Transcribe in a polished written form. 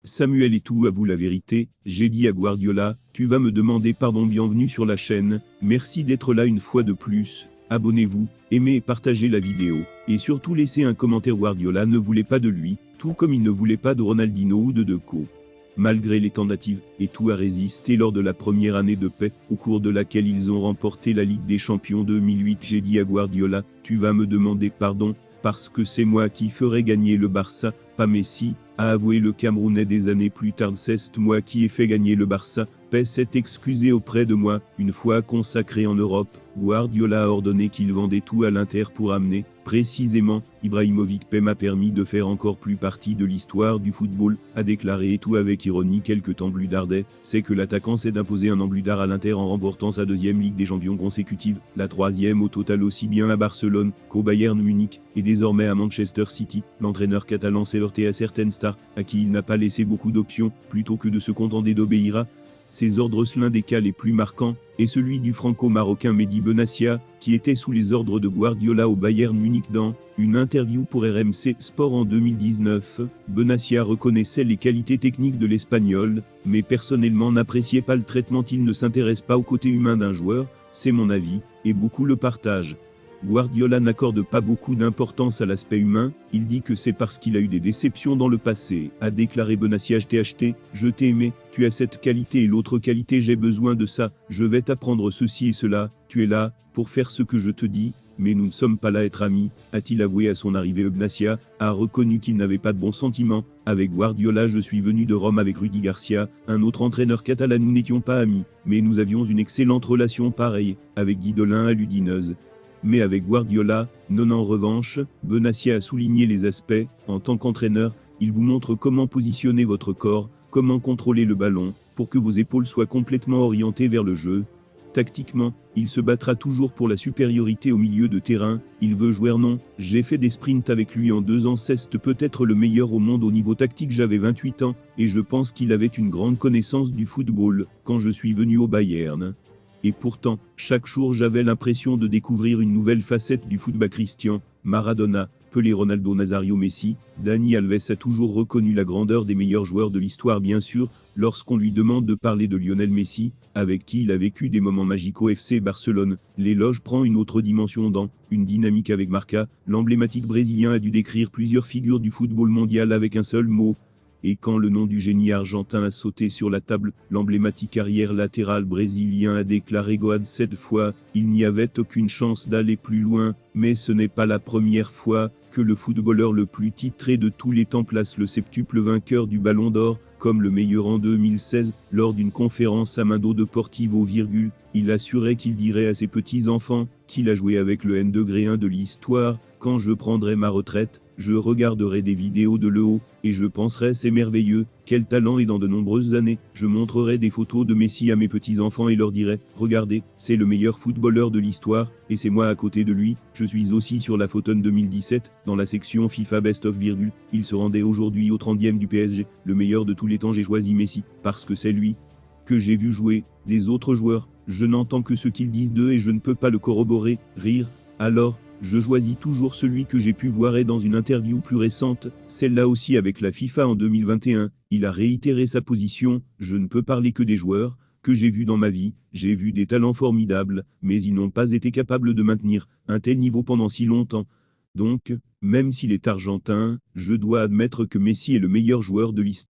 Samuel Eto'o avoue la vérité, j'ai dit à Guardiola, tu vas me demander pardon, bienvenue sur la chaîne, merci d'être là une fois de plus, abonnez-vous, aimez et partagez la vidéo, et surtout laissez un commentaire. Guardiola ne voulait pas de lui, tout comme il ne voulait pas de Ronaldinho ou de Deco. Malgré les tentatives, Eto'o a résisté lors de la première année de paix, au cours de laquelle ils ont remporté la Ligue des Champions 2008. J'ai dit à Guardiola, tu vas me demander pardon, parce que c'est moi qui ferai gagner le Barça, pas Messi, a avoué le Camerounais des années plus tard. C'est moi qui ai fait gagner le Barça, Paix s'est excusé auprès de moi. Une fois consacré en Europe, Guardiola a ordonné qu'il vendait tout à l'Inter pour amener, précisément, Ibrahimovic. Paix m'a permis de faire encore plus partie de l'histoire du football, a déclaré Eto'o avec ironie. Quelques temps plus tard, c'est que l'attaquant s'est imposé un an plus tard à l'Inter en remportant sa deuxième Ligue des Champions consécutive, la troisième au total, aussi bien à Barcelone qu'au Bayern Munich, et désormais à Manchester City. L'entraîneur catalan s'est heurté à certaines stars, à qui il n'a pas laissé beaucoup d'options, plutôt que de se contenter d'obéir à ses ordres. L'un des cas les plus marquants est celui du franco-marocain Mehdi Benassia, qui était sous les ordres de Guardiola au Bayern Munich. Dans une interview pour RMC Sport en 2019, Benassia reconnaissait les qualités techniques de l'Espagnol, mais personnellement n'appréciait pas le traitement. Il ne s'intéresse pas au côté humain d'un joueur, c'est mon avis, et beaucoup le partagent. Guardiola n'accorde pas beaucoup d'importance à l'aspect humain, il dit que c'est parce qu'il a eu des déceptions dans le passé, a déclaré Benassia. Je t'ai acheté, je t'ai aimé, tu as cette qualité et l'autre qualité, j'ai besoin de ça, je vais t'apprendre ceci et cela, tu es là, pour faire ce que je te dis, mais nous ne sommes pas là à être amis, a-t-il avoué à son arrivée. Benassia a reconnu qu'il n'avait pas de bons sentiments avec Guardiola. Je suis venu de Rome avec Rudi Garcia, un autre entraîneur catalan, nous n'étions pas amis, mais nous avions une excellente relation, pareille, avec Guy Dolin à l'Udinese. Mais avec Guardiola, non. En revanche, Benassia a souligné les aspects, en tant qu'entraîneur, il vous montre comment positionner votre corps, comment contrôler le ballon, pour que vos épaules soient complètement orientées vers le jeu. Tactiquement, il se battra toujours pour la supériorité au milieu de terrain, il veut jouer. Non, j'ai fait des sprints avec lui en 2 ans, c'est peut-être le meilleur au monde au niveau tactique. J'avais 28 ans, et je pense qu'il avait une grande connaissance du football, quand je suis venu au Bayern. Et pourtant, chaque jour j'avais l'impression de découvrir une nouvelle facette du football. Cristiano, Maradona, Pelé, Ronaldo Nazario, Messi, Dani Alves a toujours reconnu la grandeur des meilleurs joueurs de l'histoire. Bien sûr, lorsqu'on lui demande de parler de Lionel Messi, avec qui il a vécu des moments magiques au FC Barcelone, l'éloge prend une autre dimension. Dans une dynamique avec Marca, l'emblématique brésilien a dû décrire plusieurs figures du football mondial avec un seul mot. Et quand le nom du génie argentin a sauté sur la table, l'emblématique arrière latéral brésilien a déclaré Goad. Cette fois, il n'y avait aucune chance d'aller plus loin, mais ce n'est pas la première fois que le footballeur le plus titré de tous les temps place le septuple vainqueur du Ballon d'Or comme le meilleur. En 2016, lors d'une conférence à Mundo Deportivo, il assurait qu'il dirait à ses petits-enfants qu'il a joué avec le N-1 de l'histoire. Quand je prendrai ma retraite, je regarderai des vidéos de Leo, et je penserai c'est merveilleux, quel talent, et dans de nombreuses années, je montrerai des photos de Messi à mes petits-enfants et leur dirai, regardez, c'est le meilleur footballeur de l'histoire, et c'est moi à côté de lui. Je suis aussi sur la photo 2017, dans la section FIFA Best of, il se rendait aujourd'hui au 30e du PSG, le meilleur de tous les temps. J'ai choisi Messi, parce que c'est lui que j'ai vu jouer. Des autres joueurs, je n'entends que ce qu'ils disent d'eux et je ne peux pas le corroborer. Rire, alors, je choisis toujours celui que j'ai pu voir. Et dans une interview plus récente, celle-là aussi avec la FIFA en 2021, il a réitéré sa position, je ne peux parler que des joueurs que j'ai vus dans ma vie, j'ai vu des talents formidables, mais ils n'ont pas été capables de maintenir un tel niveau pendant si longtemps. Donc, même s'il est argentin, je dois admettre que Messi est le meilleur joueur de l'histoire.